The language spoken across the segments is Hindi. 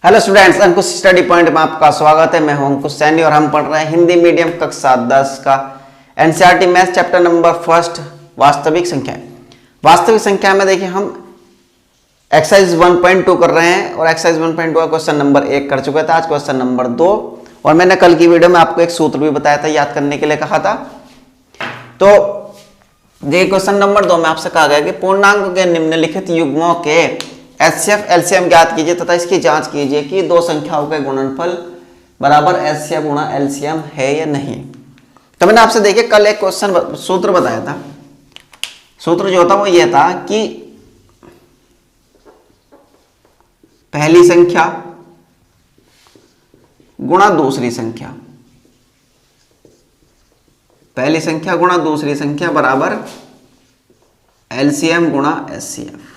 हेलो स्टूडेंट्स, अंकुश स्टडी पॉइंट में आपका स्वागत है। मैं हूं अंकुश सैनी और हम पढ़ रहे हैं हिंदी मीडियम कक्षा 10 का NCERT maths chapter number first वास्तविक संख्याएं। वास्तविक संख्या में देखिए हम एक्सरसाइज 1.2 कर रहे हैं और एक्सरसाइज 1.2 का क्वेश्चन नंबर 1 कर चुके थे। आज क्वेश्चन नंबर 2 और मैंने कल की वीडियो में आपको एक सूत्र भी बताया था, याद करने के लिए कहा था। तो देखिए क्वेश्चन नंबर 2 में आपसे कहा गया कि पूर्णांक के निम्नलिखित युग्मों के एचसीएफ एलसीएम ज्ञात कीजिए तथा इसकी जांच कीजिए कि दो संख्याओं के गुणनफल बराबर एचसीएफ गुणा एलसीएम है या नहीं। तो मैंने आपसे देखिए कल एक क्वेश्चन सूत्र बताया था। सूत्र जो था वो ये था कि पहली संख्या गुणा दूसरी संख्या, पहली संख्या गुणा दूसरी संख्या बराबर एलसीएम गुणा एचसीएफ।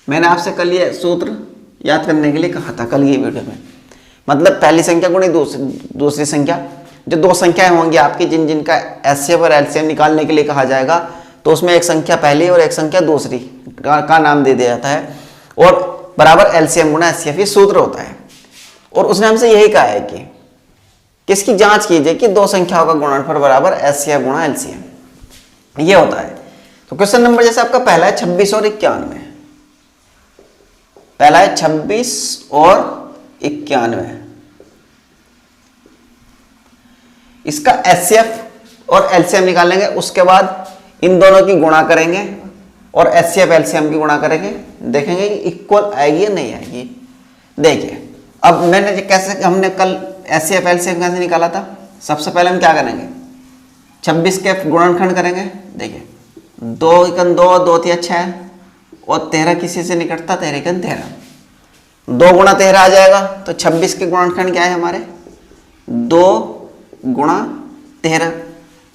मैंने आपसे कल ये सूत्र याद करने के लिए कहा था कल की वीडियो में। मतलब पहली संख्या गुणी दूसरी संख्या, जो दो संख्याएं होंगी आपकी जिनका एचसीएफ और एलसीएम निकालने के लिए कहा जाएगा, तो उसमें एक संख्या पहली और एक संख्या दूसरी का नाम दे दिया जाता है और बराबर एलसीएम गुणा एचसीएफ ये सूत्र होता है। और उसने हमसे यही कहा है कि किसकी जांच कीजिए कि दो संख्याओं का गुणनफल बराबर एचसीएफ गुणा एलसीएम ये होता है। तो क्वेश्चन नंबर जैसे आपका पहला है 26 और 91, पहला है 26 और 91, इसका एचसीएफ और एलसीएम निकालेंगे। उसके बाद इन दोनों की गुणा करेंगे और एचसीएफ एलसीएम की गुणा करेंगे, देखेंगे कि इक्वल आएगी या नहीं आएगी। देखिए अब मैंने कैसे, हमने कल एचसीएफ एलसीएम कैसे निकाला था। सबसे पहले हम क्या करेंगे, 26 के गुणनखंड करेंगे। देखिए 2 × 2, 2 × 6 और 13 किसी से निकटता, 13 × 13, 2 × 13 आ जाएगा। तो 26 के गुणनखंड क्या है हमारे 2 × 13,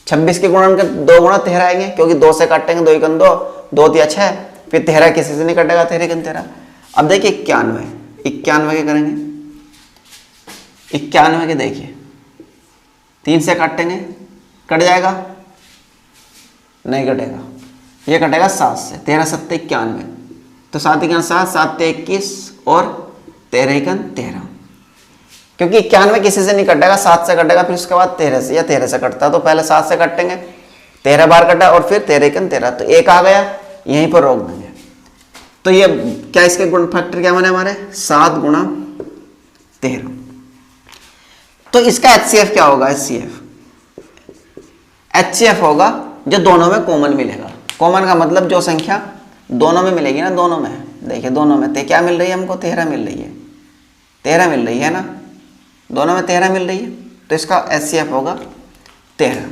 26 के गुणनखंड 2 × 13 आएंगे क्योंकि 2 से काटेंगे, 2 × 2, 2 × 6, फिर 13 किसी से नहीं कटेगा, 13 × 13। अब देखिए 91, 91 के करेंगे, 91 के देखिए 3 से काटेंगे, कट जाएगा, नहीं कटेगा, ये कटेगा 7 से, 13 × 7 = 91, तो 7 × 7, 7 × 21 और 13 × 13, क्योंकि 91 किसी से नहीं कटेगा, 7 से कटेगा, फिर उसके बाद 13 से, या 13 से कटता तो पहले 7 से काटेंगे, 13 बार कटा और फिर 13 × 13, तो 1 आ गया, यहीं पर रोक देंगे। तो ये क्या, इसके गुण फैक्टर क्या बने हमारे 7 × 13। तो इसका एचसीएफ क्या होगा, एचसीएफ होगा जो दोनों में कॉमन मिलेगा। कॉमन का मतलब जो संख्या दोनों में मिलेगी ना, दोनों में, देखिए दोनों में क्या मिल रही है हमको, 13 मिल रही है, 13 मिल रही है ना, दोनों में 13 मिल रही है, तो इसका एचसीएफ होगा 13।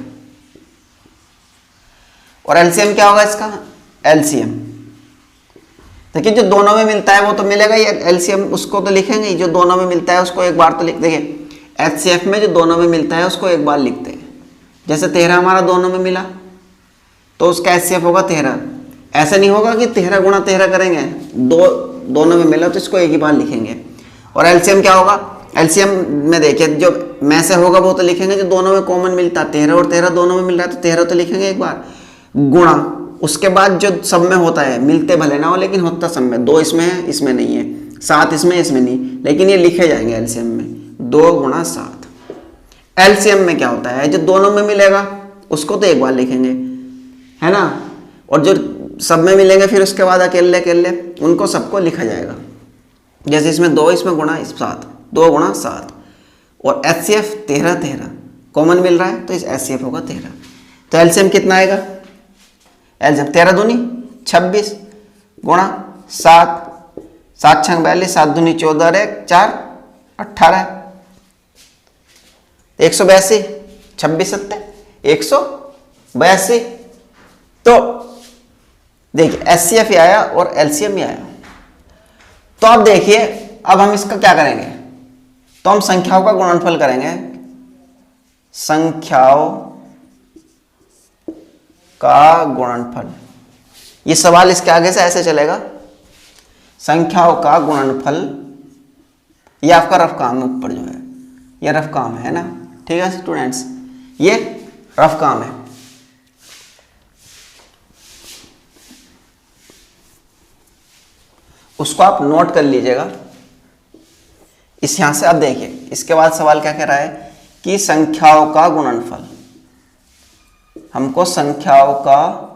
और एलसीएम क्या होगा इसका, एलसीएम देखिए जो दोनों में मिलता है वो तो मिलेगा ही, एलसीएम उसको तो लिखेंगे ही, जो दोनों में मिलता है उसको एक बार तो लिख देंगे। एचसीएफ में जो दोनों में मिलता है उसको एक बार लिखते हैं। जैसे 13 हमारा दोनों में मिला तो उसका एचसीएफ होगा 13। ऐसा नहीं होगा कि 13 × 13 करेंगे, दोनों में मिला तो इसको एक ही बार लिखेंगे। और एलसीएम क्या होगा, एलसीएम में देखिए जो में से होगा वो तो लिखेंगे, जो दोनों में कॉमन मिलता है 13 और 13 दोनों में मिल रहा है तो 13 तो लिखेंगे एक बार, गुणा उसके बाद जो सब में होता है, मिलते भले ना हो लेकिन होता सब में, 2 इसमें है इसमें नहीं है, 7 इसमें नहीं, लेकिन ये लिखे जाएंगे एलसीएम में 2 × 7। एलसीएम में क्या होता है, जो दोनों में मिलेगा उसको तो एक बार लिखेंगे, है ना, और जो सब में मिलेंगे फिर उसके बाद अकेले अकेले उनको सबको लिखा जाएगा। जैसे इसमें 2, इसमें गुणा 7, 2 × 7, और एचसीएफ 13 13 कॉमन मिल रहा है तो इस एचसीएफ होगा 13। तो एलसीएम कितना आएगा, एलसीएम 13 दूनी 26 गुणा 7, 7 × 6 = 42, 7 दूनी 14, 1 4 18, 182, 26 7 182। तो देखिए एचसीएफ ही आया और एलसीएम ही आया। तो अब देखिए अब हम इसका क्या करेंगे, तो हम संख्याओं का गुणनफल करेंगे, संख्याओं का गुणनफल। ये सवाल इसके आगे से ऐसे चलेगा, संख्याओं का गुणनफल, ये आपका रफ काम ऊपर जो है, ये रफ काम है ना, ठीक है स्टूडेंट्स, ये रफ काम है। उसको आप नोट कर लीजिएगा इस यहां से। अब देखिए इसके बाद सवाल क्या कह रहा है कि संख्याओं का गुणनफल, हमको संख्याओं का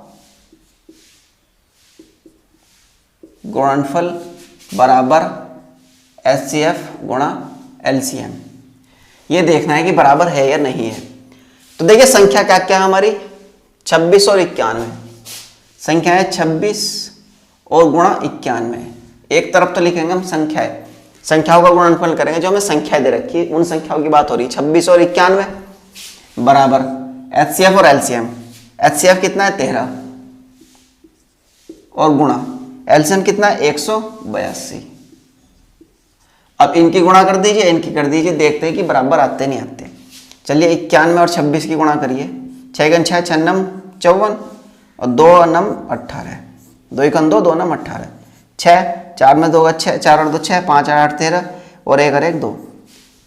गुणनफल बराबर HCF गुणा LCM, ये देखना है कि बराबर है या नहीं है। तो देखिए संख्या क्या क्या है हमारी, 26 और 91। संख्या है 26 और गुणा 91। एक तरफ तो लिखेंगे हम संख्याएं, संख्याओं का गुणनफल करेंगे, जो हमें संख्याएं दे रखी है उन संख्याओं की बात हो रही है, 26 और 91 बराबर HCF और LCM। HCF कितना है 13 और गुणा LCM कितना है 182। अब इनकी गुणा कर दीजिए, इनकी कर दीजिए, देखते हैं कि बराबर आते नहीं आते। चलिए 91 और 26 की गुणा करिए, 6 गन 6, 6 नम 54 और 2 नम 18, 2 एकन 2, 2 नम 18, 6, 4 में 2 6, 4 और 2 6, 5 और 8 13 और 1 और 1 2,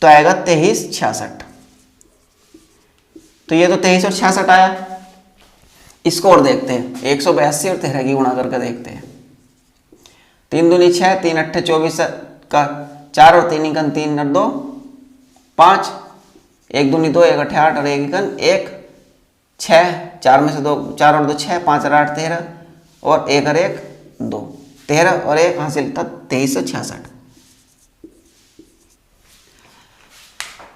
तो आएगा 23 66। तो ये तो 23 और 66 आया। इसको और देखते हैं, 182 और 13 की गुणा करके देखते हैं। 3 दूनी 6, 3 अट्ठे 24 का 4 और 3 एकन 3 और 2 5, 1 दूनी 2, 1 अट्ठे 8 और 1 एकन 1 6, 4 में से 2, 4 और 2 6, 5 और 8 13 और 1 और 1 2, 13 और 1 हासिल था 2366।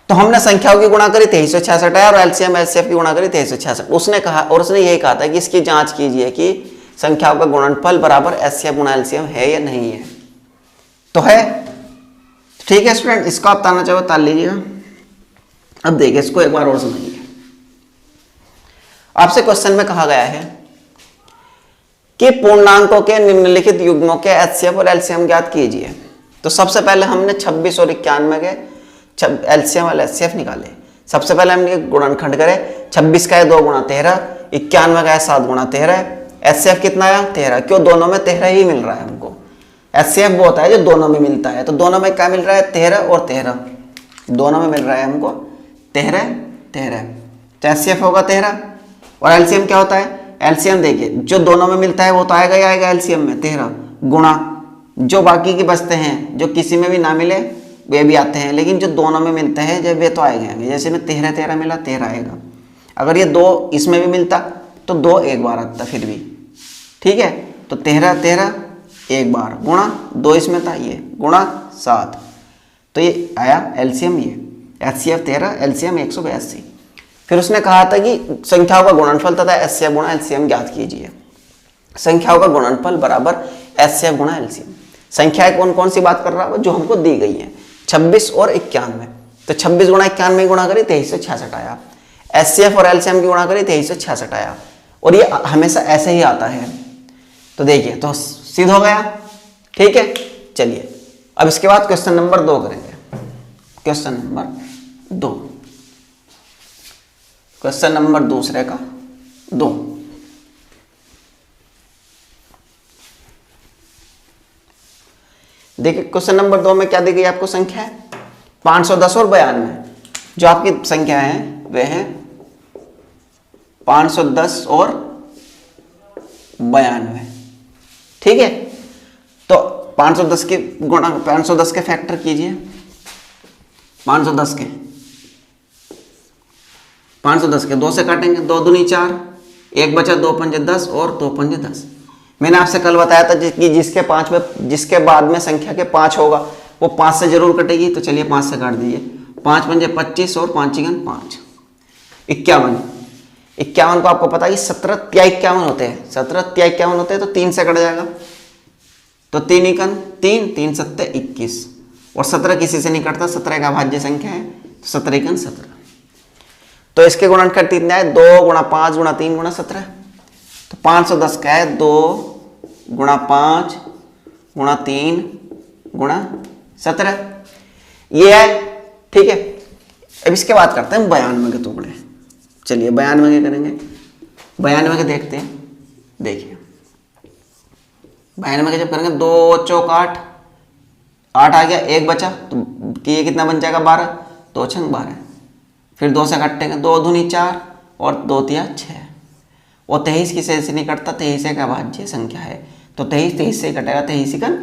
तो हमने संख्याओं की गुणा करी 2366 है और LCM LCF की गुणा करी 2366। उसने कहा, और उसने यही कहा था कि इसकी जांच कीजिए कि संख्याओं का गुणनफल बराबर HCF गुणा LCM है या नहीं है। तो है, ठीक है स्टूडेंट, इसको आप ताना चाहो ताल लीजिएगा। अब देखिए इसको एक बार और समझिए। आपसे क्वेश्चन में कहा गया है कि पूर्णांकों के निम्नलिखित युग्मों के HCF और LCM ज्ञात कीजिए। तो सबसे पहले हमने 26 और 91 के LCM और LCF निकाले। सबसे पहले हमने गुणनखंड करे, 26 का है 2 गुणा 13, 91 का है 7 गुणा 13, HCF कितना आया 13। क्यों, दोनों में 13 ही मिल रहा है हमको। HCF वो होता है जो दोनों में मिलता है, तो दोनों में क्या मिल रहा है 13 और 13, दोनों में मिल रहा है हमको 13 13, तो HCF होगा 13। और LCM क्या होता है, LCM देखिए जो दोनों में मिलता है वो तो आएगा ही आएगा LCM में 13, गुणा जो बाकी के बचते हैं जो किसी में भी ना मिले वे भी आते हैं, लेकिन जो दोनों में मिलते हैं जब वे तो आएंगे। जैसे में 13 13 मिला 13 आएगा। अगर ये 2 इसमें भी मिलता तो 2 एक बार आता फिर भी, ठीक है। तो 13 13 एक बार गुणा 2 इसमें था ये गुणा 7, तो ये आया LCM, ये HCF 13 LCM 182। फिर उसने कहा था कि संख्याओं का गुणनफल तथा HCF गुणा LCM ज्ञात कीजिए। संख्याओं का गुणनफल बराबर HCF गुणा LCM। संख्याएं कौन कौन सी बात कर रहा है, जो हमको दी गई है 26 और 91। तो 26 गुणा 91 गुणा करी 2366 आया। HCF और LCM की गुणा करी 2366 आया। और ये हमेशा ऐसे ही आता है। तो देखिए तो सिद्ध हो गया, ठीक है। चलिए अब इसके बाद क्वेश्चन नंबर 2 करेंगे। क्वेश्चन नंबर 2, क्वेश्चन नंबर दूसरे का 2। देखिए क्वेश्चन नंबर 2 में क्या दी गई आपको संख्या है 510 और 92। जो आपकी संख्या है वे है 510 और 92, ठीक है। तो 510 के गुणा 510 के फैक्टर कीजिए, 510 के 2 से काटेंगे, 2 दूनी 4, 1 बचा 2 पंजे 10 और 2 पंजे 10। मैंने आपसे कल बताया था कि जिसके 5 में जिसके बाद में संख्या के 5 होगा वो 5 से जरूर कटेगी। तो चलिए 5 से काट दीजिए, 5 पंजे 25 और 5 चिकन 5, 51। 51 को आपको पता है कि 17 तिया 51 होते हैं, 17 तिया 51 होते हैं, तो 3 से कट जाएगा। तो 3 एकन 3, 3 सत्ते 21 और 17 किसी से नहीं कटता, 17 का भाज्य संख्या है, तो 17 एकन 17। तो इसके गुणनखंड कितने आए 2 गुणा 5 गुणा 3 गुणा 17। तो 510 का है 2 गुणा 5 गुणा 3 गुणा 17, ये है, ठीक है। अब इसके बाद करते हैं 92 के टुकड़े। चलिए 92 के करेंगे, 92 के देखते हैं। देखिए 92 के जब करेंगे 2 चौक 8, 8 आ गया, 1 बचा तो कि ये कितना बन जाएगा 12, 2 छंग 12। फिर 2 से काटेंगे, 2 दूनी 4 और 2 तिया 6 और 23 किसी से नहीं कटता, 23 एक अभाज्य संख्या है, तो 23 23 से कटेगा, 23 एकन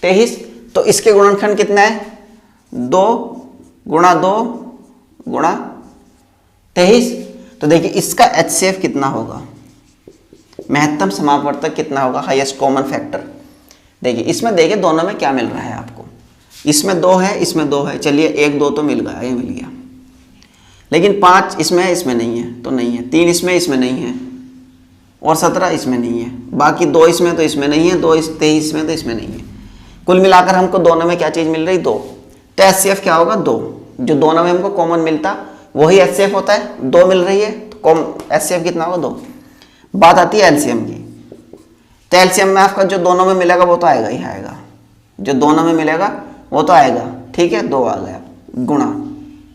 23। तो इसके गुणनखंड कितना है? 2 गुणा 2 गुणा 23। तो देखिए इसका HCF कितना होगा, महत्तम समापवर्तक कितना होगा, हाईएस्ट कॉमन फैक्टर। देखिए इसमें देखिए दोनों में क्या मिल रहा है आपको, इसमें 2 है, इसमें 2 है, चलिए 1 2 तो मिल गया, ये मिल गया। लेकिन 5 इसमें है, इसमें नहीं है, तो नहीं है। 3 इसमें, इसमें नहीं है, और 17 इसमें नहीं है। बाकी 2 इसमें तो इसमें नहीं है, 2 23 में तो इसमें नहीं है। कुल मिलाकर हमको दोनों में क्या चीज़ मिल रही? 2। तो HCF क्या होगा? 2। जो दोनों में हमको कॉमन मिलता वही HCF होता है। 2 मिल रही है तो HCF कितना होगा? 2। बात आती है LCM की। तो LCM में आपका जो दोनों में मिलेगा वो तो आएगा ही आएगा, जो दोनों में मिलेगा वो तो आएगा, ठीक है। 2 आ गया गुणा,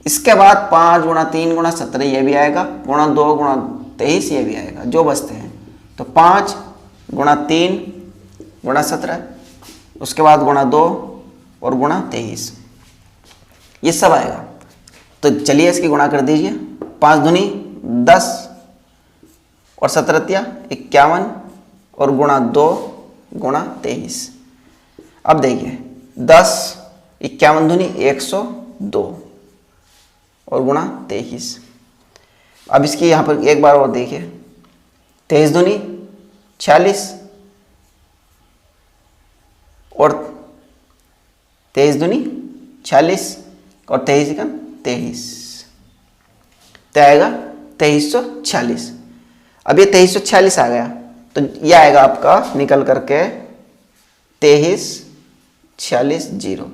इसके बाद 5 गुणा 3 गुणा 17 ये भी आएगा, गुणा 2 गुणा 23 ये भी आएगा, जो बचते हैं। तो 5 गुणा 3 गुणा 17, उसके बाद गुणा 2 और गुणा 23, ये सब आएगा। तो चलिए इसकी गुणा कर दीजिए। 5 दूनी 10 और 17 51 और गुणा 2 गुणा 23। अब देखिए 10 51 दूनी 102 और गुणा 23। अब इसकी यहाँ पर एक बार और देखिए, 23 दूनी 46 और 23 दूनी 46 और 23 का 23, तो आएगा 2346। अब ये 2346 आ गया, तो ये आएगा आपका निकल करके 2346 0,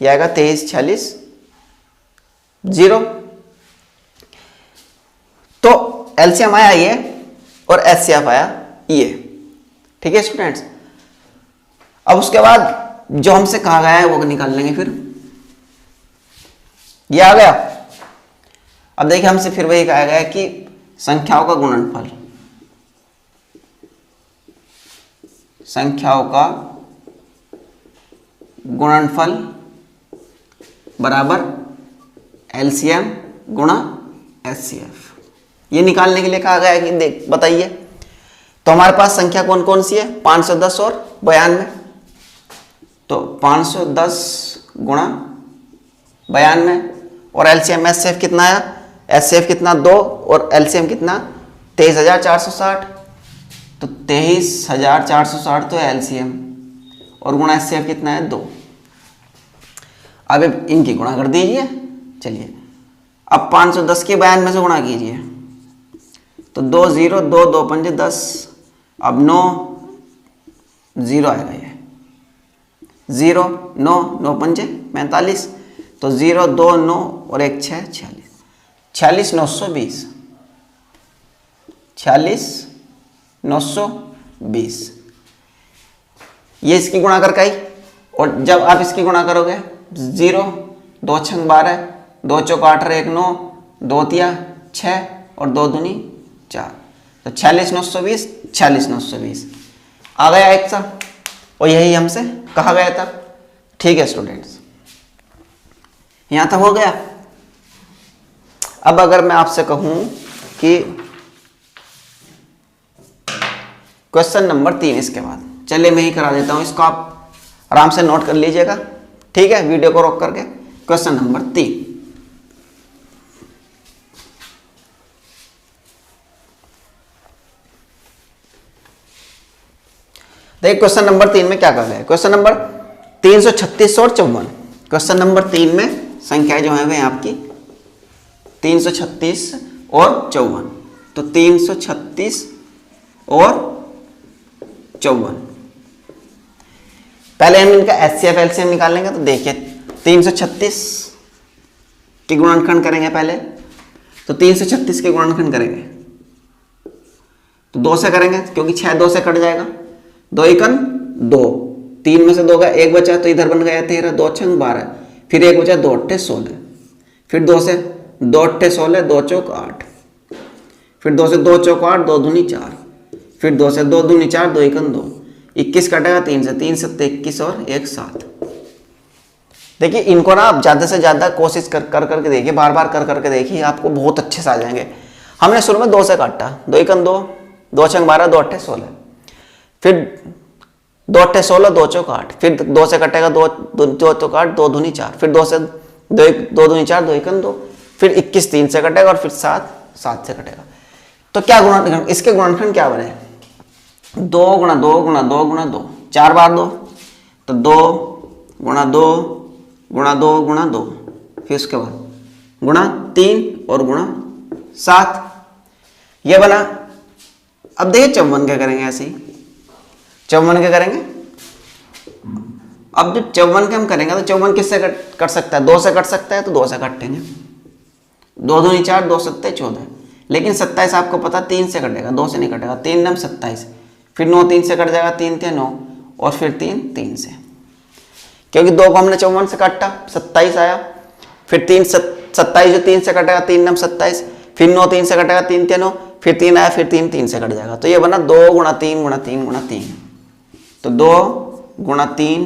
ये आएगा 2346 0। तो LCM आया ये और HCF आया ये, ठीक है स्टूडेंट्स। अब उसके बाद जो हमसे कहा गया है वो निकाल लेंगे फिर। ये आ गया। अब देखिए हमसे फिर वही कहा गया है कि संख्याओं का गुणनफल, संख्याओं का गुणनफल बराबर LCM गुणा HCF, ये निकालने के लिए कहा गया है कि देख बताइए। तो हमारे पास संख्या कौन कौन सी है? 510 और 92। तो 510 गुणा 92 और LCM HCF कितना आया? HCF कितना? 2 और LCM कितना? 23460। तो 23460 तो LCM और गुणा HCF कितना है? 2। अब इनकी गुणा कर दीजिए। चलिए अब 510 की 92 से गुणा कीजिए, तो 2 0 2 2 5 10, अब 9 0 आएगा, ये 0 9 9 5 45, तो 0 2 9 और 1 6 46, 46 920, 46 920, ये इसकी गुणा करके आई। और जब आप इसकी गुणा करोगे 0 2 6 12 2 चौक 8 1 9 2 तिया 6 और 2 दूनी 4, तो 46 920 46 920 आ गया एक सा, और यही हमसे कहा गया था। ठीक है स्टूडेंट्स, यहां तक हो गया। अब अगर मैं आपसे कहूं कि क्वेश्चन नंबर 3 इसके बाद, चलिए मैं ही करा देता हूं, इसको आप आराम से नोट कर लीजिएगा, ठीक है, वीडियो को रोक करके। क्वेश्चन नंबर 3, देखिए क्वेश्चन नंबर 3 में क्या कहा गया है। क्वेश्चन नंबर 336 और 54। क्वेश्चन नंबर 3 में संख्याएं जो है वे आपकी 336 और 54। तो 336 और 54, पहले हम इनका HCF LCM निकाल लेंगे। तो देखिए 336 के गुणनखंड करेंगे पहले, तो 336 के गुणनखंड करेंगे तो 2 से करेंगे, क्योंकि 6 2 से कट जाएगा, 2 एकन 2, 3 में से 2 का 1 बचा, तो इधर बन गया 13, 2 6 12, फिर 1 बचा 2 8 16, फिर 2 से 2 8 16, 2 चौक 8, फिर 2 से 2 चौक 8, 2 दूनी 4, फिर 2 से 2 दूनी 4, 2 एकन 2, 21 कटेगा 3 से, 3 7 21 और 1 7। देखिए इनको ना आप ज़्यादा से ज़्यादा कोशिश कर करके देखिए, बार बार कर करके देखिए, आपको बहुत अच्छे से आ जाएंगे। हमने शुरू में 2 से काटा, 2 एकन 2, 2 6 12, 2 8 16, फिर 2 अट्ठे 16, 2 चौक 8, फिर 2 से कटेगा 2 चौक 8, 2 दूनी 4, फिर 2 से 2 दूनी 4, 2 एकम 2, फिर 21 3 से कटेगा और फिर 7 से कटेगा। तो क्या गुणनखंड, इसके गुणनखंड क्या बने? 2 गुणा 2 गुणा 2 गुणा 2, 4 बार 2, तो 2 गुणा 2 गुणा 2 गुणा 2, फिर उसके बाद गुणा 3 और गुणा 7, ये बना। अब देखिए 54 क्या करेंगे, ऐसे ही 54 क्या करेंगे। अब जब 54 के हम करेंगे तो 54 किससे कट सकता है? 2 से कट सकता है, तो 2 से काटेंगे। 2 दूनी 4, 2 सत्ते 14, लेकिन 27 आपको पता 3 से कटेगा, 2 से नहीं कटेगा। 3 नम 27, फिर 9 3 से कट जाएगा, 3 थे 9, और फिर 3 3 से, क्योंकि 2 को हमने 54 से काटा, 27 आया। फिर 3 27 जो 3 से कटेगा, 3 नम 27, फिर 9 3 से कटेगा, 3 थे 9, फिर 3 आया, फिर 3 3 से कट जाएगा। तो ये बना 2 गुणा 3 गुणा 3 गुणा 3, तो 2 गुणा 3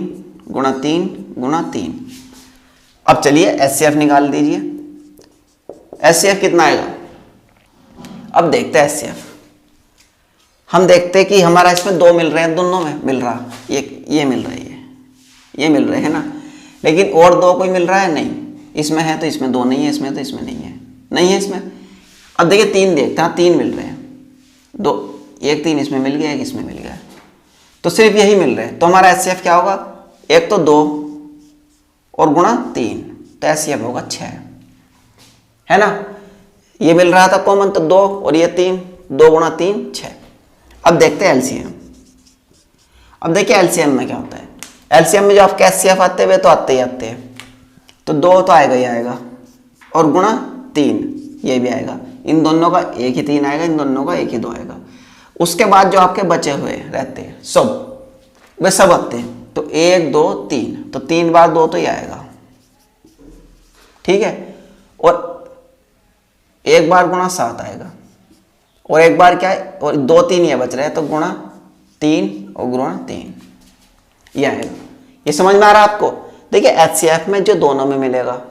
गुणा 3 गुणा 3। अब चलिए एचसीएफ निकाल दीजिए। एचसीएफ कितना आएगा? अब देखते हैं एचसीएफ। हम देखते हैं कि हमारा इसमें 2 मिल रहे हैं, दोनों में मिल रहा, ये मिल रहा है, ये मिल रहे हैं ना, लेकिन और 2 कोई मिल रहा है नहीं। इसमें है तो इसमें 2 नहीं है, इसमें तो इसमें नहीं है, नहीं है इसमें। अब देखिए 3 देखते हैं, 3 मिल रहे हैं, 2 एक 3 इसमें मिल गया, एक इसमें मिल गया, तो सिर्फ यही मिल रहे हैं। तो हमारा एचसीएफ क्या होगा? एक तो 2 और गुणा 3, तो एचसीएफ होगा 6, है ना। ये मिल रहा था कॉमन, तो 2 और ये 3, 2 गुणा 3 6। अब देखते हैं एलसीएम। अब देखिए एलसीएम में क्या होता है। एलसीएम में जो आपके एचसीएफ आते हुए तो आते ही आते हैं, तो 2 तो आएगा ही आएगा, और गुणा 3 ये भी आएगा। इन दोनों का एक ही 3 आएगा, इन दोनों का एक ही 2 आएगा। उसके बाद जो आपके बचे हुए रहते हैं सब, वे सब आते हैं, तो 1 2 3, तो 3 बार 2 तो ये आएगा, ठीक है। और एक बार गुणा 7 आएगा, और एक बार क्या है, और 2 3 ये बच रहे हैं, तो गुणा 3 और गुणा 3 ये आएगा। ये समझ में आ रहा है आपको? देखिए एचसीएफ में जो दोनों में मिलेगा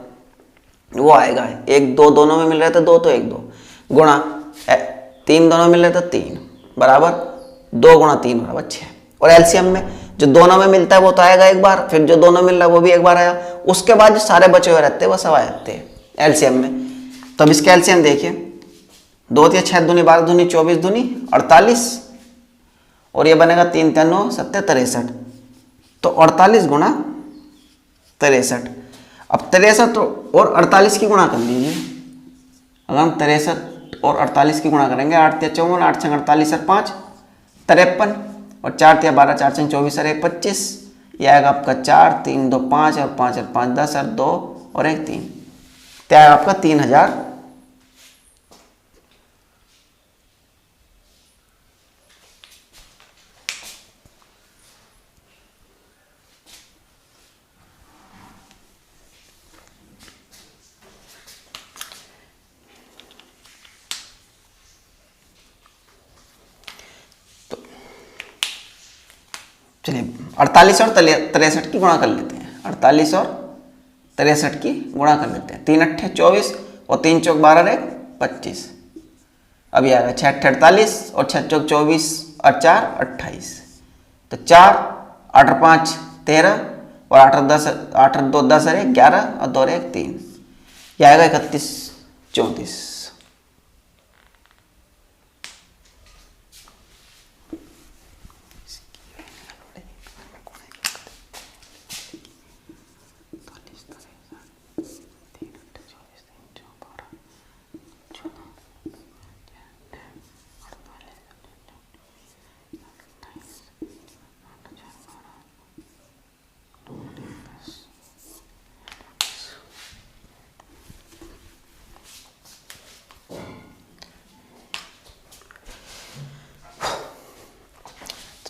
वो आएगा, 1 2 दोनों में मिल रहे थे, 2 तो 1 2, गुणा 3 दोनों में मिल रहे थे 3 बराबर 2 गुणा 3 बराबर 6। और एलसीएम में जो दोनों में मिलता है वो तो आएगा एक बार, फिर जो दोनों मिल रहा है वो भी एक बार आया, उसके बाद जो सारे बचे हुए रहते हैं वो सब आ जाते हैं एलसीएम में। तो अब इसके एलसीएम देखिए, 2 3 6 दूनी 12 दूनी 24 दूनी 48, और ये बनेगा 3 3 9 7 63, तो 48 गुणा 63। अब 63 और 48 की गुणा कर लीजिए। अगर हम 63 और 48 की गुणा करेंगे, 8 3 54, 8 6 48 और 5 53, और 4 3 12, 4 6 24 और 1 25, ये आएगा आपका 4 3 2 5 और 5 और 5 10 और 2 और 1 3, तो आएगा आपका 3000। चलिए 48 और 63 की गुणा कर लेते हैं। 48 और 63 की गुणा कर लेते हैं। 3 अट्ठे 24 और 3 चौक 12 रे 25। अब ये आएगा 6 अट्ठे 48 और 6 चौक 24 और 4 28। तो 4 8 और 5 13 और 8 और 10 8 और 2 10 अरे 11 और 2 रे 3, ये आएगा 31 34।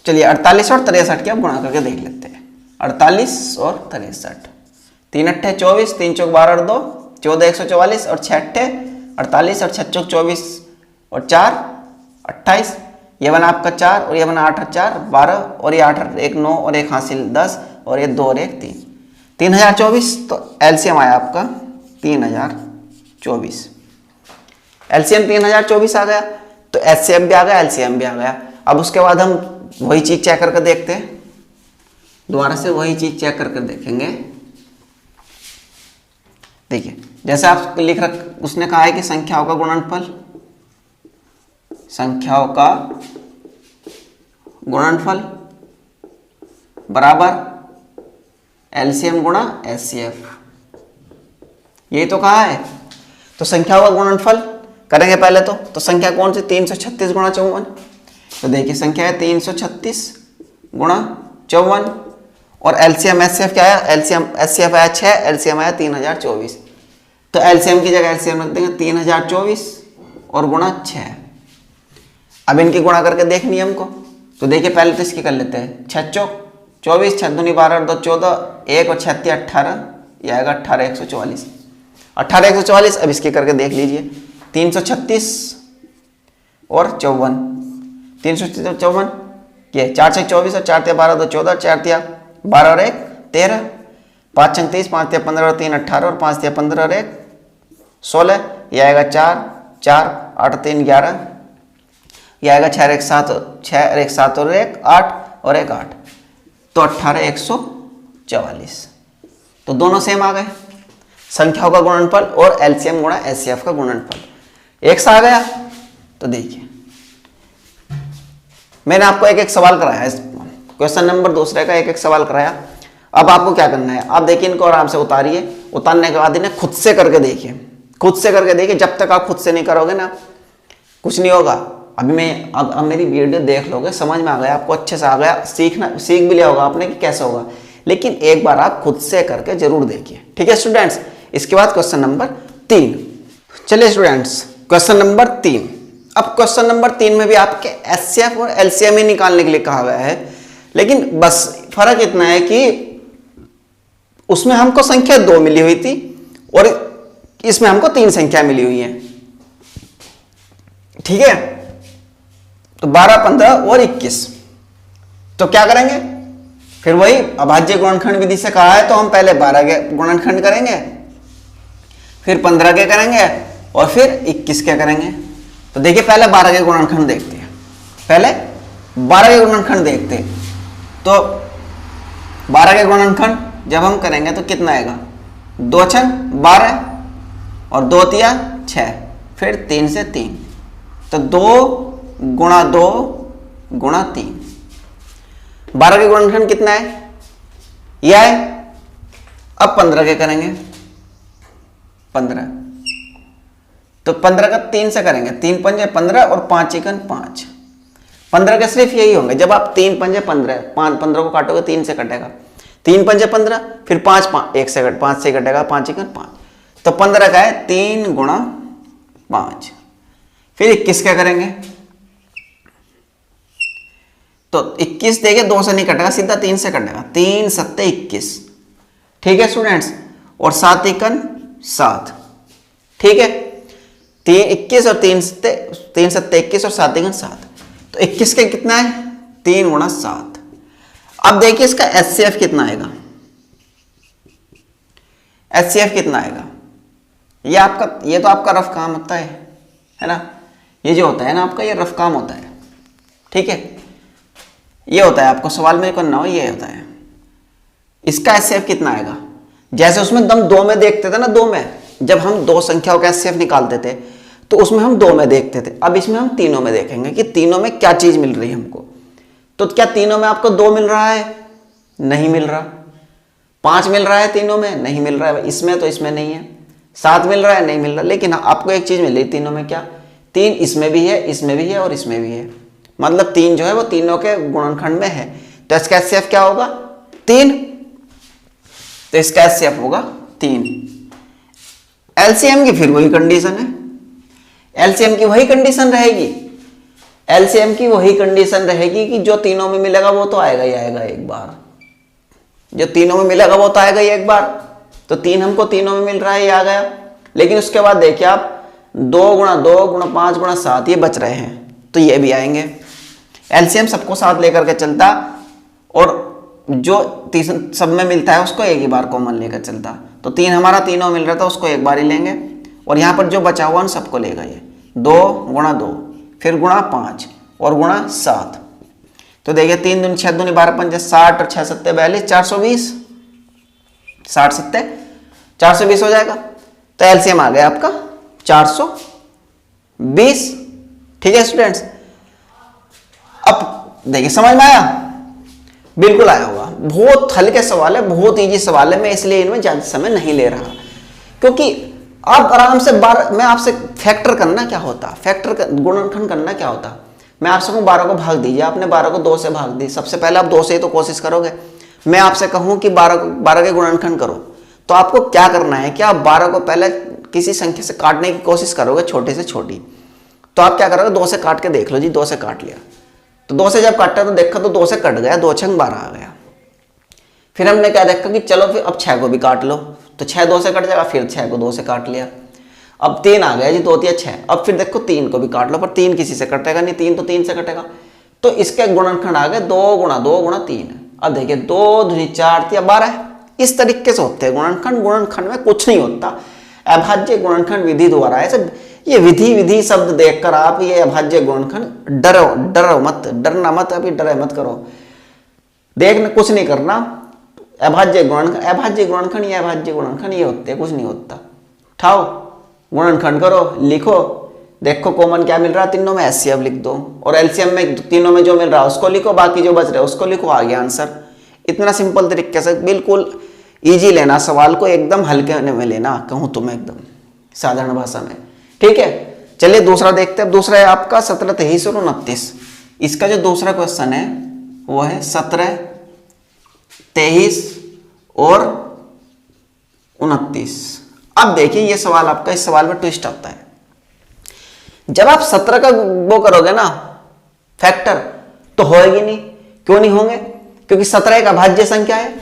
चलिए 48 और 63 की अब गुणा करके देख लेते हैं। 48 और 63, 3 अट्ठे 24, 3 चौक 12 और 2 14 144, और 6 अट्ठे 48 और 6 चौक 24 और 4 28, ये बना आपका 4 और ये बना 8 और 4 12, और ये 8 और 1 9 और 1 हासिल 10, और ये 2 और 1 3, 3024। तो एलसीएम आया आपका 3024। एलसीएम 3024 आ गया, तो एचसीएफ भी आ गया, एलसीएम भी आ गया। अब उसके बाद हम वही चीज चेक करके देखते हैं दोबारा से वही चीज चेक करके देखेंगे। देखिए जैसे आप लिख रख, उसने कहा है कि संख्याओं का गुणनफल, संख्याओं का गुणनफल बराबर एलसीएम गुणा एचसीएफ, यही तो कहा है। तो संख्याओं का गुणनफल करेंगे पहले तो संख्या कौन सी, 336 गुणा 54। तो देखिए संख्या है 336 गुणा 54 और एलसीएम एचसीएफ क्या है, एलसीएम एचसीएफ आया 6, एलसीएम आया 3024। तो एलसीएम की जगह एलसीएम रख देंगे 3024 और गुणा 6। अब इनकी गुणा करके देख नियम को। तो देखिए पहले तो इसकी कर लेते हैं, 6 चौक 24, 6 दूनी 12 और 2 14, 1 और 6 18, यह आएगा 18 144, 18 144। अब इसकी करके देख लीजिए, 336 और 54, 354 ये 4 6 24 और 4 12 2 14, 4 12 और 1 13, 5 6 30, 5 15 और 3 18 और 5 15 और 1 16, यह आएगा 4 4 8 3 11, यह आएगा 6 1 7 6 1 7 और 1 8 और 1 8, तो 18 144। तो दोनों सेम आ गए, संख्याओं का गुणनफल और एलसीएम गुणा एचसीएफ का गुणनफल एक सा आ गया। तो देखिए मैंने आपको एक एक सवाल कराया, इस क्वेश्चन नंबर दूसरे का एक एक सवाल कराया। अब आपको क्या करना है, आप देखिए इनको आराम से उतारिए, उतारने के बाद इन्हें खुद से करके देखिए, खुद से करके देखिए। जब तक आप खुद से नहीं करोगे ना कुछ नहीं होगा। अभी मैं अब मेरी वीडियो देख लोगे, समझ में आ गया आपको, अच्छे से आ गया, सीख भी लिया होगा आपने कि कैसे होगा, लेकिन एक बार आप खुद से करके जरूर देखिए, ठीक है स्टूडेंट्स। इसके बाद क्वेश्चन नंबर 3, चलिए स्टूडेंट्स क्वेश्चन नंबर 3। अब क्वेश्चन नंबर 3 में भी आपके एचसीएफ और एलसीएम ही निकालने के लिए कहा गया है, लेकिन बस फर्क इतना है कि उसमें हमको संख्या 2 मिली हुई थी और इसमें हमको 3 संख्या मिली हुई है, ठीक है। तो 12 15 और 21, तो क्या करेंगे फिर वही अभाज्य गुणनखंड विधि से कहा है, तो हम पहले 12 के गुणनखंड करेंगे, फिर 15 के करेंगे और फिर 21 के करेंगे। तो देखिए पहले 12 के गुणनखंड देखते हैं, पहले 12 के गुणनखंड देखते हैं। तो 12 के गुणनखंड जब हम करेंगे तो कितना आएगा, 2 6 12 और 2 3 6, फिर 3 से 3, तो 2 गुणा 2 गुणा 3। 12 के गुणनखंड कितना है, यह है। अब 15 के करेंगे, 15, तो 15 का 3 से करेंगे, 3 पंजे 15 और 5 एकन 5। 15 के सिर्फ यही होंगे, जब आप 3 पंजे 15, 15 को काटोगे 3 से कटेगा, 3 पंजे 15, फिर 5 1 से 5 से कटेगा, 5 एकन 5, तो 15 का है 3 गुणा 5। फिर 21 क्या करेंगे, तो 21 देखिए 2 से नहीं कटेगा, सीधा 3 से कटेगा, 3 7 21, ठीक है स्टूडेंट्स। और 7 एकन 7, ठीक है। 3 21 और 3 7 21 और 7 एकन 7, तो 21 के कितना है, 3 गुणा 7। अब देखिए इसका एचसीएफ कितना आएगा, एचसीएफ कितना आएगा, ये तो आपका रफ काम होता है ना, ये जो होता है ना आपका, ये रफ काम होता है, ठीक है। ये होता है आपको सवाल में करना हो, ये होता है। इसका एचसीएफ कितना आएगा, जैसे उसमें हम 2 में देखते थे ना, 2 में जब हम 2 संख्याओं का एचसीएफ निकालते थे तो उसमें हम 2 में देखते थे। अब इसमें हम तीनों में देखेंगे कि तीनों में क्या चीज मिल रही है हमको। तो क्या तीनों में आपको 2 मिल रहा है, नहीं मिल रहा। 5 मिल रहा है तीनों में, नहीं मिल रहा है इसमें, तो इसमें नहीं है। 7 मिल रहा है, नहीं मिल रहा। लेकिन आपको एक चीज मिल रही तीनों में, क्या, 3 इसमें भी है, इसमें भी है और इसमें भी है, मतलब 3 जो है वो तीनों के गुणनखंड में है। तो इसका एचसीएफ क्या होगा, 3, तो इसका एचसीएफ होगा 3। एलसीएम की फिर वही कंडीशन है, एलसीएम की वही कंडीशन रहेगी, एलसीएम की वही कंडीशन रहेगी कि जो तीनों में मिलेगा वो तो आएगा ही आएगा एक बार, जो तीनों में मिलेगा वो तो आएगा ही एक बार। तो 3 हमको तीनों में मिल रहा है, ये आ गया। लेकिन उसके बाद देखिए आप 2 गुणा 2 गुणा 5 गुणा 7 ये बच रहे हैं, तो ये भी आएंगे। एलसीएम सबको साथ लेकर के चलता और जो सब में मिलता है उसको एक ही बार कॉमन लेकर चलता। तो 3 हमारा तीनों मिल रहा था, उसको एक बार ही लेंगे और यहाँ पर जो बचा हुआ उन सबको लेगा ये 2 गुणा 2, फिर गुणा 5 और गुणा 7। तो देखिए 3 दूनी 6 दूनी 12 पंजे 60 और 6 सत्ते 42 420, 60 सत्ते 420 हो जाएगा। तो एलसीएम आ गया आपका 420। ठीक है स्टूडेंट्स, अब देखिए समझ में आया? बिल्कुल आया होगा। बहुत हल्के सवाल है, बहुत इजी सवाल है, मैं इसलिए इनमें ज्यादा समय नहीं ले रहा, क्योंकि आप आराम से मैं आपसे फैक्टर करना क्या होता, फैक्टर गुणनखंड करना क्या होता, मैं आपसे कहूँ 12 को भाग दीजिए, आपने 12 को 2 से भाग दी, सबसे पहले आप 2 से ही तो कोशिश करोगे। मैं आपसे कहूँ कि 12 के गुणनखंड करो, तो आपको क्या करना है कि आप 12 को पहले किसी संख्या से काटने की कोशिश करोगे, छोटे से छोटी। तो आप क्या करोगे, 2 से काट के देख लो जी, 2 से काट लिया, तो 2 से जब काटा तो देखा तो 2 से कट गया, 2 छंग 12 आ गया। फिर हमने क्या देखा कि चलो फिर अब 6 को भी काट लो, तो 6 2 से कट जाएगा, फिर 6 को 2 से काट लिया, अब 3 आ गया जी, 2 3 6। अब फिर देखो 3 को भी काट लो, पर 3 किसी से कटेगा नहीं, 3 तो 3 से कटेगा, तो इसके गुणनखंड आ गए 2 गुणा 2 गुणा 3। अब देखिए 2 दूनी 4 3 12। इस तरीके से होते हैं गुणनखंड। गुणनखंड में कुछ नहीं होता, अभाज्य गुणनखंड विधि द्वारा। ऐसे ये विधि शब्द देखकर आप ये अभाज्य गुणनखंड डरो मत, डरना मत, अभी डरे मत करो, देखना कुछ नहीं करना। अभाज्य गुणनखंड ये अभाज्य गुणनखंड ये होते हैं, कुछ नहीं होता। उठाओ गुणनखंड करो, लिखो, देखो कॉमन क्या मिल रहा है तीनों में, एचसीएफ लिख दो, और एलसीएम में तीनों में जो मिल रहा है उसको लिखो, बाकी जो बच रहा है उसको लिखो, आ गया आंसर। इतना सिंपल तरीके से, बिल्कुल इजी लेना सवाल को, एकदम हल्के में लेना, कहूँ तुम्हें एकदम साधारण भाषा में। ठीक है, चलिए दूसरा देखते हैं। दूसरा है आपका 17 23 और 29। इसका जो दूसरा क्वेश्चन है वो है 17 23 और 29। अब देखिए ये सवाल आपका, इस सवाल में ट्विस्ट आता है। जब आप 17 का वो करोगे ना फैक्टर, तो होएगी नहीं। क्यों नहीं होंगे? क्योंकि 17 एक अभाज्य संख्या है,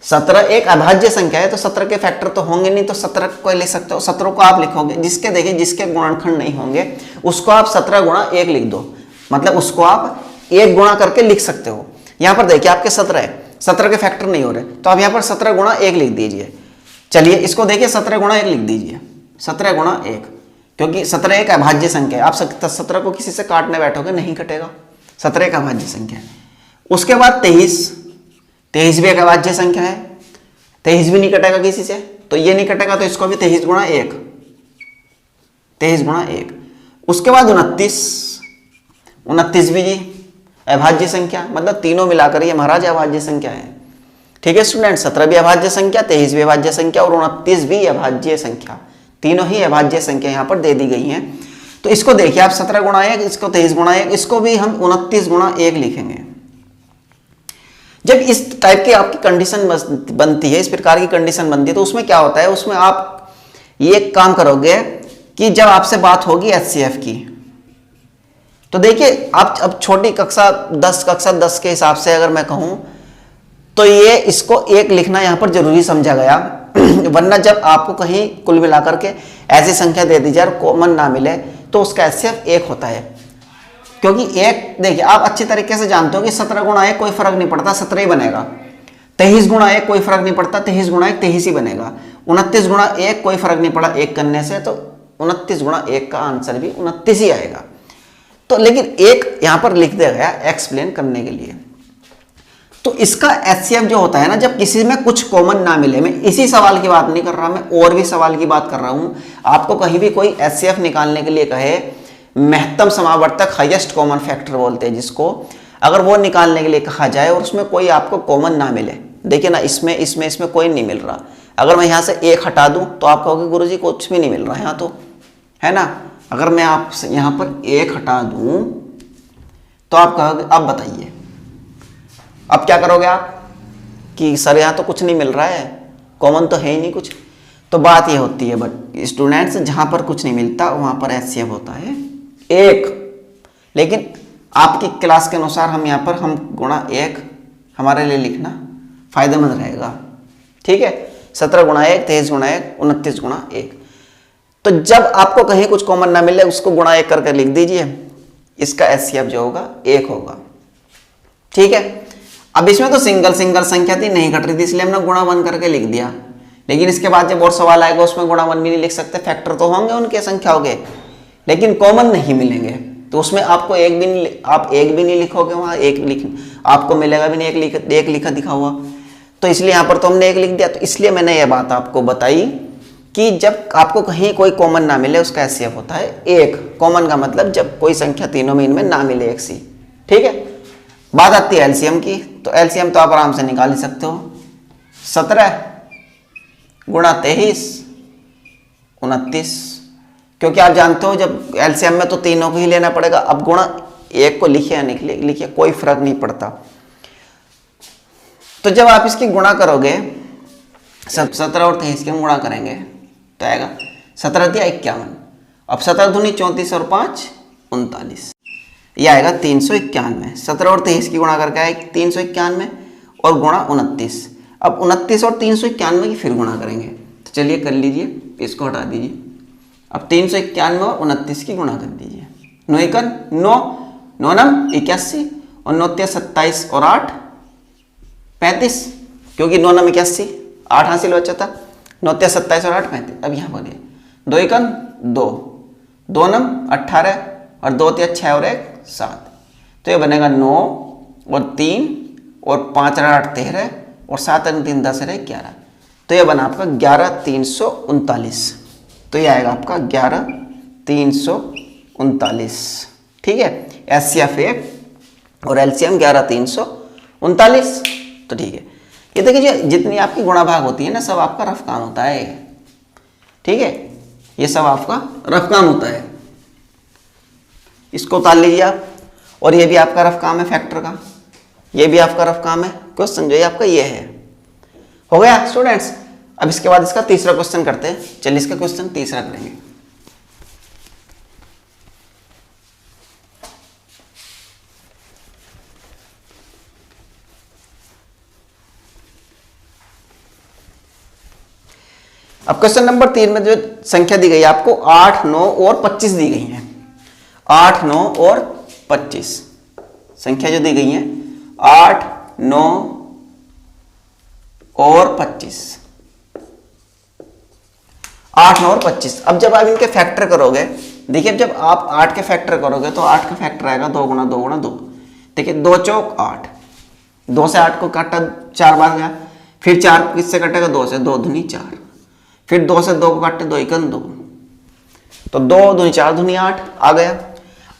17 एक अभाज्य संख्या है, तो 17 के फैक्टर तो होंगे नहीं। तो 17 को ले सकते हो, 17 को आप लिखोगे, जिसके देखिए जिसके गुणनखंड नहीं होंगे उसको आप 17 गुणा 1 लिख दो, मतलब उसको आप 1 गुणा करके लिख सकते हो। यहां पर देखिए आपके 17 है, 17 के फैक्टर नहीं हो रहे, तो आप यहां पर 17 गुणा 1 लिख दीजिए। चलिए इसको देखिए 17 गुणा 1 लिख दीजिए, 17 गुणा 1, क्योंकि 17 एक अभाज्य संख्या है। आप 17 को किसी से काटने बैठोगे नहीं कटेगा, 17 एक अभाज्य संख्या है। उसके बाद 23 भी एक अभाज्य संख्या है, 23 भी नहीं कटेगा किसी से, तो ये नहीं कटेगा, तो इसको भी 23 गुणा 1, 23 गुणा 1। उसके बाद 29 भी जी अभाज्य संख्या, मतलब तीनों मिलाकर ये महाराज अभाज्य संख्या है। ठीक है स्टूडेंट, 17 भी अभाज्य संख्या, 23 भी अभाज्य संख्या और 29 भी अभाज्य संख्या, तीनों ही अभाज्य संख्या यहाँ पर दे दी गई हैं। तो इसको देखिए आप 17 गुणा 1, इसको 23 गुणा 1, इसको भी हम 29 गुणा 1 लिखेंगे। जब इस टाइप की आपकी कंडीशन बनती है, इस प्रकार की कंडीशन बनती है, तो उसमें क्या होता है, उसमें आप ये काम करोगे कि जब आपसे बात होगी एचसीएफ की, तो देखिए आप अब छोटी कक्षा 10 के हिसाब से अगर मैं कहूं तो ये इसको 1 लिखना यहां पर जरूरी समझा गया। वरना जब आपको कहीं कुल मिलाकर के ऐसी संख्या दे दी जाए और कॉमन ना मिले, तो उसका एचसीएफ 1 होता है। क्योंकि 1 देखिए आप अच्छी तरीके से जानते हो कि 17 गुणा 1 कोई फर्क नहीं पड़ता, 17 ही बनेगा। 23 गुणा 1 कोई फर्क नहीं पड़ता, 23 गुणा 1 23 ही बनेगा। 29 गुणा 1 कोई फर्क नहीं पड़ा 1 करने से, तो 29 गुणा 1 का आंसर भी 29 ही आएगा। तो लेकिन 1 यहां पर लिख दिया गया एक्सप्लेन करने के लिए। तो इसका एचसीएफ जो होता है ना, जब किसी में कुछ कॉमन ना मिले, मैं इसी सवाल की बात नहीं कर रहा, मैं और भी सवाल की बात कर रहा हूं। आपको कहीं भी कोई एचसीएफ निकालने के लिए कहे, महत्तम समावर्तक हाईएस्ट कॉमन फैक्टर बोलते हैं जिसको, अगर वो निकालने के लिए कहा जाए और उसमें कोई आपको कॉमन ना मिले, देखिए ना इसमें कोई नहीं मिल रहा, अगर मैं यहाँ से 1 हटा दूं तो आप कहोगे गुरुजी कुछ भी नहीं मिल रहा यहाँ, तो है ना। अगर मैं आपसे यहाँ पर 1 हटा दूं तो आप कहोगे अब बताइए, अब क्या करोगे आप कि सर यहाँ तो कुछ नहीं मिल रहा है, कॉमन तो है ही नहीं कुछ। तो बात ये होती है बट स्टूडेंट्स, जहां पर कुछ नहीं मिलता वहां पर एचसीएफ होता है 1। लेकिन आपकी क्लास के अनुसार हम यहाँ पर हम गुणा 1 हमारे लिए लिखना फायदेमंद रहेगा। ठीक है, 17 गुणा 1, 23 गुणा 1, 29 गुणा 1। तो जब आपको कहीं कुछ कॉमन ना मिले उसको गुणा 1 करके लिख दीजिए, इसका एचसीएफ जो होगा 1 होगा। ठीक है, अब इसमें तो सिंगल संख्या थी, नहीं घट रही थी, इसलिए हमने गुणा 1 करके लिख दिया। लेकिन इसके बाद जब और सवाल आएगा उसमें गुणा 1 भी नहीं लिख सकते, फैक्टर तो होंगे उनके संख्याओं के, लेकिन कॉमन नहीं मिलेंगे, तो तो उसमें आपको एक भी नहीं, आप एक भी नहीं लिखोगे वहां, एक लिख आपको मिलेगा भी नहीं, एक लिखा दिखा हुआ। तो इसलिए यहाँ पर तो हमने एक लिख दिया। तो इसलिए मैंने ये बात आपको बताई कि जब आपको कहीं कोई कॉमन ना मिले उसका एचसीएफ होता है एक। कॉमन का मतलब जब कोई संख्या तीनों में इनमें ना मिले एक सी। ठीक है, बात आती है एलसीएम की। तो एलसीएम तो आप आराम से निकाल ही सकते हो। 17 गुणा 23 29, क्योंकि आप जानते हो जब एलसीएम में तो तीनों को ही लेना पड़ेगा। अब गुणा एक को लिखिए या नहीं लिखिए कोई फर्क नहीं पड़ता। तो जब आप इसकी गुणा करोगे 17 और 23 के हम गुणा करेंगे तो आएगा 17 दिया 51। अब 17 दूनी 34 और 5 39, यह आएगा 391। 17 और 23 की गुणा करके आएगा 391 और गुणा 29। अब 29 और 391 की फिर गुणा करेंगे। तो चलिए कर लीजिए, इसको हटा दीजिए। अब 391 और 29 की गुणा कर दीजिए। 9 एकन 9, 9 नम 81 और 9 27 और 8 35, क्योंकि 9 नम 81 8 हासिल बचा था। 9 27 और 8 35। अब यहाँ बोलिए 2 एकन 2, 2 नम 18 और 2 6 और 1 7। तो ये बनेगा 9 और 3 और 5 और 8 13 और 7 और 3 10 और 1 11। तो ये बना आपका 11,339। तो ये आएगा आपका 11,339। ठीक है, एचसीएफ 1 और एलसीएम 11,339। तो ठीक है, ये देखिए जितनी आपकी गुणा भाग होती है ना सब आपका रफ काम होता है। ठीक है, ये सब आपका रफ काम होता है। इसको उतार लीजिए आप। और ये भी आपका रफ काम है फैक्टर का, ये भी आपका रफ काम है। क्वेश्चन जो है आपका ये है। हो गया स्टूडेंट्स। अब इसके बाद इसका तीसरा क्वेश्चन करते हैं। चलिए इसका क्वेश्चन तीसरा करेंगे। अब क्वेश्चन नंबर 3 में जो संख्या दी गई है आपको 8, 9 और 25 दी गई है। 8, 9 और 25 संख्या जो दी गई है 8, 9 और 25। 8, 9 और 25। अब जब आप इनके फैक्टर करोगे, देखिए जब आप 8 के फैक्टर करोगे तो 8 का फैक्टर आएगा 2 गुणा 2 गुणा 2। देखिए 2 चौक 8, 2 से 8 को काटा 4 बार गया। फिर 4 किससे कटेगा 2 से, 2 दूनी 4। फिर 2 से 2 को काटे 2 एकन 2, तो 2 दूनी 4 दूनी 8 आ गया।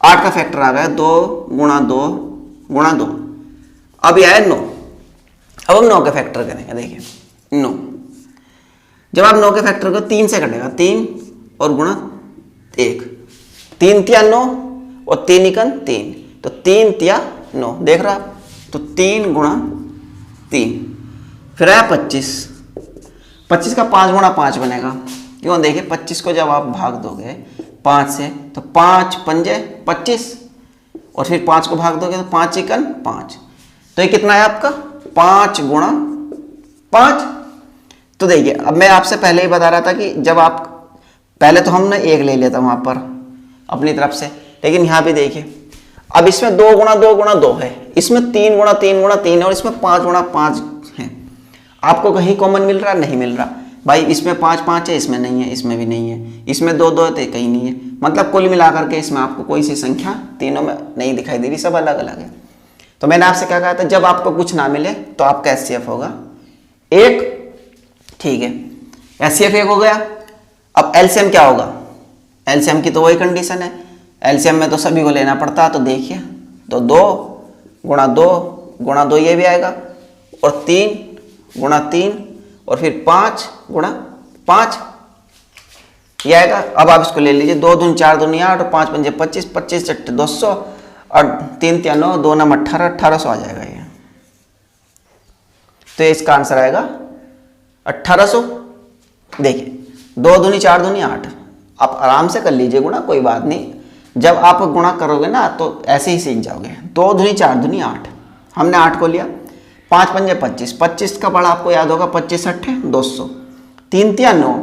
8 का फैक्टर आ गया 2 गुणा 2 गुणा 2। अब यह है 9। अब हम 9 के फैक्टर करेंगे। देखिए 9, जब आप 9 के फैक्टर को 3 से कटेगा 3 और गुणा 1, 3 तिया 9 और 3 एकन 3, तो 3 तिया 9 देख रहा आप। तो 3 गुणा 3, फिर आया 25। 25 का 5 गुणा 5 बनेगा। क्यों, देखिए 25 को जब आप भाग दोगे 5 से तो 5 पंजे 25 और फिर 5 को भाग दोगे तो 5 एकन 5। तो ये कितना है आपका 5 गुणा 5। तो देखिए अब मैं आपसे पहले ही बता रहा था कि जब आप पहले तो हमने 1 ले लिया था वहां पर अपनी तरफ से, लेकिन यहां भी देखिए अब इसमें 2 गुणा 2 गुणा 2 है, इसमें 3 गुणा 3 गुणा 3 है और इसमें 5 गुणा 5 है। आपको कहीं कॉमन मिल रहा नहीं मिल रहा भाई, इसमें 5 5 है, इसमें नहीं है, इसमें भी नहीं है, इसमें 2 2 है तो कहीं नहीं है। मतलब कुल मिलाकर के इसमें आपको कोई सी संख्या तीनों में नहीं दिखाई दे रही, सब अलग अलग है। तो मैंने आपसे क्या कहा था, जब आपको कुछ ना मिले तो आपका एचसीएफ होगा 1। ठीक है, एचसीएफ 1 हो गया। अब एलसीएम क्या होगा, एलसीएम की तो वही कंडीशन है, एलसीएम में तो सभी को लेना पड़ता है। तो देखिए तो 2 गुणा 2 गुणा 2 ये भी आएगा और 3 गुणा 3 और फिर 5 गुणा 5 ये आएगा। अब आप इसको ले लीजिए 2 दूनी 4 दूनी 8 और 5 पंजे 25, 25 चट्टे 200 और 3 3 9 2 9 18, 1800 आ जाएगा ये। तो इसका आंसर आएगा 1800। देखिए 2 दूनी 4 दूनी 8, आप आराम से कर लीजिए गुणा, कोई बात नहीं। जब आप गुणा करोगे ना तो ऐसे ही सीख जाओगे। 2 दूनी 4 दूनी 8, हमने 8 को लिया। 5 पंजे 25, 25 का बड़ा आपको याद होगा 25 अट्ठे 200, 3 तिया 9,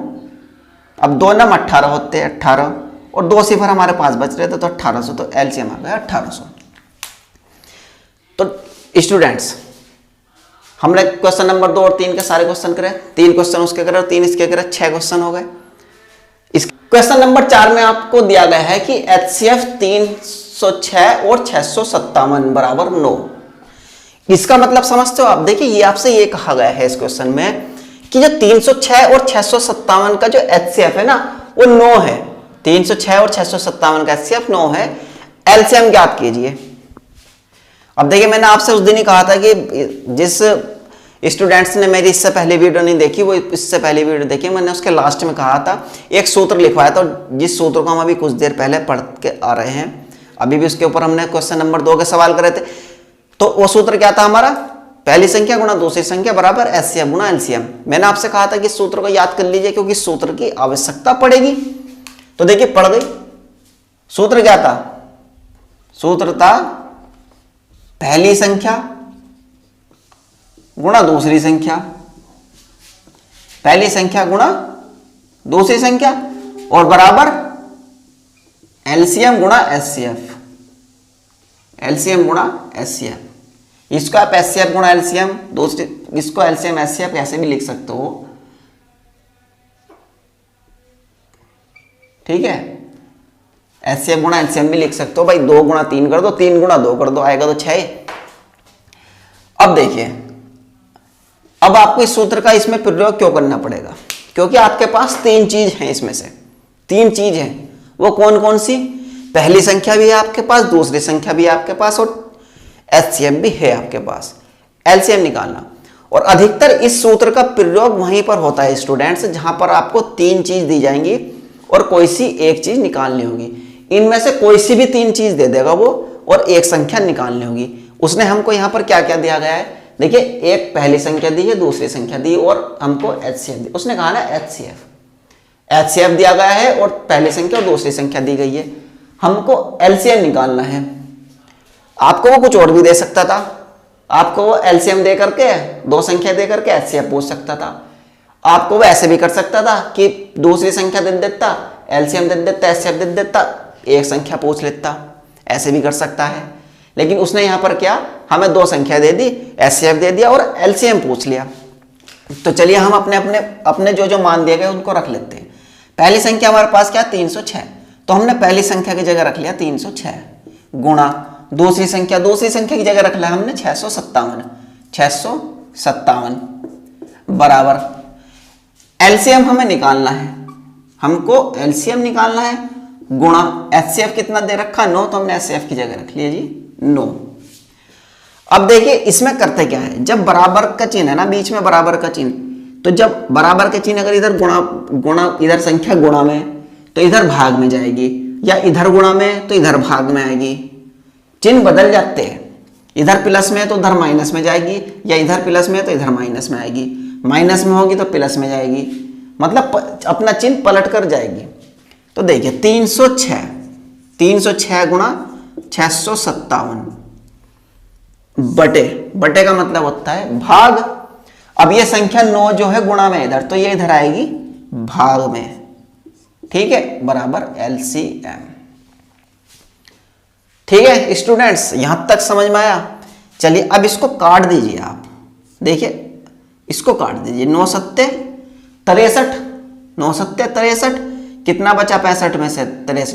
अब 2 नम 18 होते हैं 18 और 2 सिफर हमारे पास बच रहे थे तो 1800। तो एलसीएम आ गया 1800। तो स्टूडेंट्स हमने क्वेश्चन नंबर 2 और 3 के सारे क्वेश्चन करे, 3 क्वेश्चन उसके करे और 3 इसके करे, 6 क्वेश्चन हो गए। इस क्वेश्चन नंबर 4 में आपको दिया गया है कि एचसीएफ 306 और 657 बराबर 9। इसका मतलब समझते हो आप? देखिए ये आपसे ये कहा गया है इस क्वेश्चन में कि जो 306 और 657 का जो HCF है ना वो 9 है। 306 और 657 का HCF 9 है। एलसीएम ज्ञात कीजिए। अब देखिए मैंने आपसे उस दिन ही कहा था कि जिस स्टूडेंट्स ने मेरी इससे पहले वीडियो नहीं देखी वो इससे पहले वीडियो देखी, मैंने उसके लास्ट में कहा था एक सूत्र लिखवाया था, जिस सूत्र को हम अभी कुछ देर पहले पढ़ के आ रहे हैं, अभी भी उसके ऊपर हमने क्वेश्चन नंबर 2 के सवाल करे थे। तो वो सूत्र क्या था हमारा? पहली संख्या गुणा दूसरी संख्या बराबर HCF गुणा LCM। मैंने आपसे कहा था कि इस सूत्र को याद कर लीजिए क्योंकि सूत्र की आवश्यकता पड़ेगी। तो देखिए पढ़ गई। सूत्र क्या था? सूत्र था पहली संख्या गुणा दूसरी संख्या, पहली संख्या गुणा दूसरी संख्या और बराबर LCM गुणा HCF, LCM गुणा HCF। इसको आप HCF गुणा LCM, दूसरी इसको LCM HCF ऐसे भी लिख सकते हो, ठीक है। HCF गुणा LCM भी लिख सकते हो भाई। 2 गुणा 3 कर दो, 3 गुणा 2 कर दो, आएगा तो 6। अब देखिए अब आपको इस सूत्र का इसमें प्रयोग क्यों करना पड़ेगा? क्योंकि आपके पास 3 चीज हैं, इसमें से 3 चीज हैं। वो कौन कौन सी? पहली संख्या भी है आपके पास, दूसरी संख्या भी है आपके पास और HCF भी है आपके पास। LCM निकालना। और अधिकतर इस सूत्र का प्रयोग वहीं पर होता है स्टूडेंट्स जहां पर आपको 3 चीज दी जाएंगी और कोई सी एक चीज निकालनी होगी। इनमें से कोई सी भी 3 चीज दे देगा वो और एक संख्या निकालनी होगी। उसने हमको यहाँ पर क्या क्या दिया गया है? देखिए एक पहली संख्या दी है, दूसरी संख्या दी और हमको HCF दी। उसने कहा ना HCF दिया गया है और पहली संख्या और दूसरी संख्या दी गई है। हमको LCM निकालना है। आपको वो कुछ और भी दे सकता था, आपको वो LCM दे करके 2 संख्या दे करके HCF पूछ सकता था। आपको वो ऐसे भी कर सकता था कि दूसरी संख्या दे देता, LCM दे देता, HCF दे देता, एक संख्या पूछ लेता, ऐसे भी कर सकता है। लेकिन उसने यहाँ पर क्या, हमें 2 संख्या दे दी, HCF दे दिया और LCM पूछ लिया। तो चलिए हम अपने जो मान दिए गए उनको रख लेते हैं। पहली संख्या हमारे पास क्या? 306। तो हमने पहली संख्या की जगह रख लिया 306 गुणा दूसरी संख्या की जगह रख लिया हमने 657 बराबर LCM हमें निकालना है, हमको LCM निकालना है गुणा HCF कितना दे रखा? 9, तो हमने HCF की जगह रख लिया जी 9। अब देखिए इसमें करते क्या है, जब बराबर का चिन्ह है ना, बीच में बराबर का चिन्ह, तो जब बराबर के चिन्ह अगर इधर गुणा इधर संख्या गुणा में तो इधर भाग में जाएगी, या इधर गुणा में तो इधर भाग में आएगी। चिन्ह बदल जाते हैं, इधर प्लस में है तो उधर माइनस में जाएगी, या इधर प्लस में है तो इधर माइनस में आएगी, माइनस में होगी तो प्लस में जाएगी, मतलब अपना चिन्ह पलट कर जाएगी। तो देखिए 306 गुणा 657 बटे का मतलब होता है भाग। अब ये संख्या 9 जो है गुणा में इधर, तो ये इधर आएगी भाग में, ठीक है, बराबर LCM। ठीक है स्टूडेंट्स, यहां तक समझ में आया? चलिए अब इसको काट दीजिए आप। देखिए इसको काट दीजिए, 9 सत्ते 63, 9 सत्ते 63, कितना बचा 65 में से 63,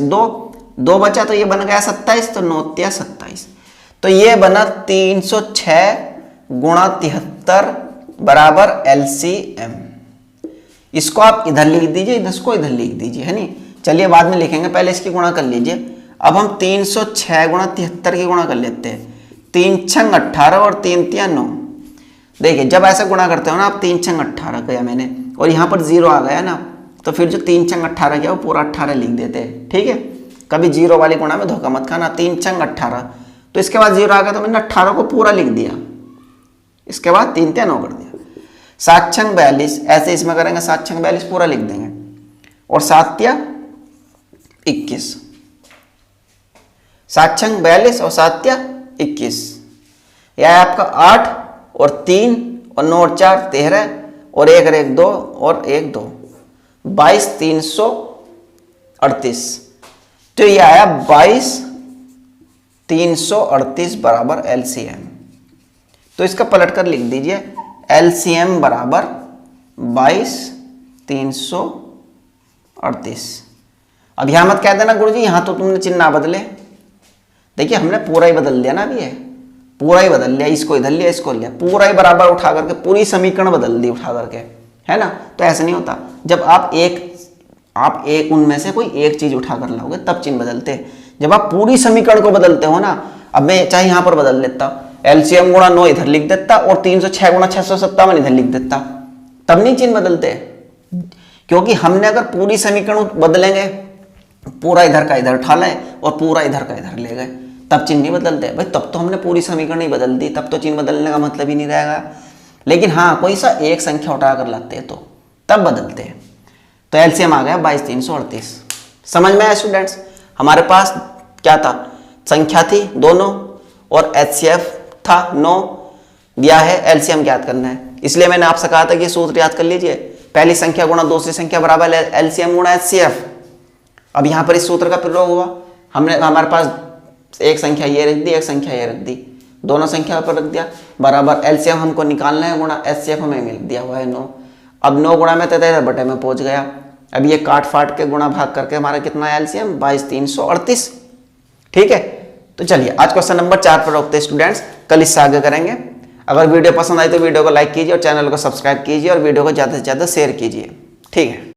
2 बचा, तो ये बन गया 27, तो 9 तिया 27, तो ये बना 306 गुणा 73 बराबर LCM। इसको आप इधर लिख दीजिए, इसको इधर लिख दीजिए, है नहीं? चलिए बाद में लिखेंगे, पहले इसकी गुणा कर लीजिए। अब हम 306 गुणा 73 की गुणा कर लेते हैं। 3 छंग 18 और 3 तिया 9। देखिए जब ऐसे गुणा करते हो ना आप, 3 छंग 18 किया मैंने और यहाँ पर 0 आ गया ना, तो फिर जो 3 छंग 18 किया वो पूरा 18 लिख देते हैं, ठीक है। कभी 0 वाली गुणा में धोखा मत खाना। 3 छंग 18, तो इसके बाद 0 आ गया तो मैंने 18 को पूरा लिख दिया, इसके बाद 3 तिया 9 कर दिया। 7 छंग 42, ऐसे इसमें करेंगे 7 छंग 42 पूरा लिख देंगे, और 7 तिया 21, 7 छंग 42 और 7 तिया 21, यह है आपका 8 और 3 और 9 और 4 13 और 1 और 1 2 और 1 2, 22 338। तो यह आया 22 338 बराबर LCM। तो इसका पलट कर लिख दीजिए, LCM बराबर 22 338। अब यहां मत कह देना गुरुजी यहां तो तुमने चिन्ह ना बदले, देखिए हमने पूरा ही बदल दिया ना अभी, है पूरा ही बदल लिया, इसको इधर लिया इसको लिया, पूरा ही बराबर उठा करके पूरी समीकरण बदल दी उठा करके, है ना। तो ऐसा नहीं होता, जब आप एक उनमें से कोई एक चीज उठा कर लाओगे तब चिन्ह बदलते हैं। जब आप पूरी समीकरण को बदलते हो ना, अब मैं चाहे यहां पर बदल देता, एलसीएम गुणा 9 इधर लिख देता और 306 गुणा 657 इधर लिख देता, तब नहीं चिन्ह बदलते। क्योंकि हमने अगर पूरी समीकरण बदलेंगे, पूरा इधर का इधर उठा लाए और पूरा इधर का इधर ले गए, तब चिन्ह नहीं बदलते भाई। तब तो हमने पूरी समीकरण ही बदल दी, तब तो चिन्ह बदलने का मतलब ही नहीं रहेगा। लेकिन हाँ कोई सा एक संख्या उठा कर लाते हैं तो तब बदलते हैं। तो एलसीएम आ गया 22,338। समझ में आया स्टूडेंट्स? हमारे पास क्या था, संख्या थी दोनों और एचसीएफ था 9 दिया है, एलसीएम ज्ञात करना है। इसलिए मैंने आपसे कहा था कि सूत्र याद कर लीजिए, पहली संख्या गुणा दूसरी संख्या बराबर एलसीएम गुणा एचसीएफ। अब यहां पर इस सूत्र का प्रयोग हुआ, हमारे पास एक संख्या ये रख दी, एक संख्या ये रख दी, दोनों संख्या पर रख दिया, बराबर एलसीएम हमको निकालना है गुणा एचसीएफ हमें मिल दिया हुआ है 9। अब 9 गुणा में 73 बटे में पहुंच गया। अब ये काट फाट के गुणा भाग करके हमारा कितना है एलसीएम 22,338। ठीक है, तो चलिए आज क्वेश्चन नंबर 4 पर रोकते हैं स्टूडेंट्स, कल इससे आगे करेंगे। अगर वीडियो पसंद आई तो वीडियो को लाइक कीजिए और चैनल को सब्सक्राइब कीजिए और वीडियो को ज़्यादा से ज़्यादा शेयर कीजिए। ठीक है।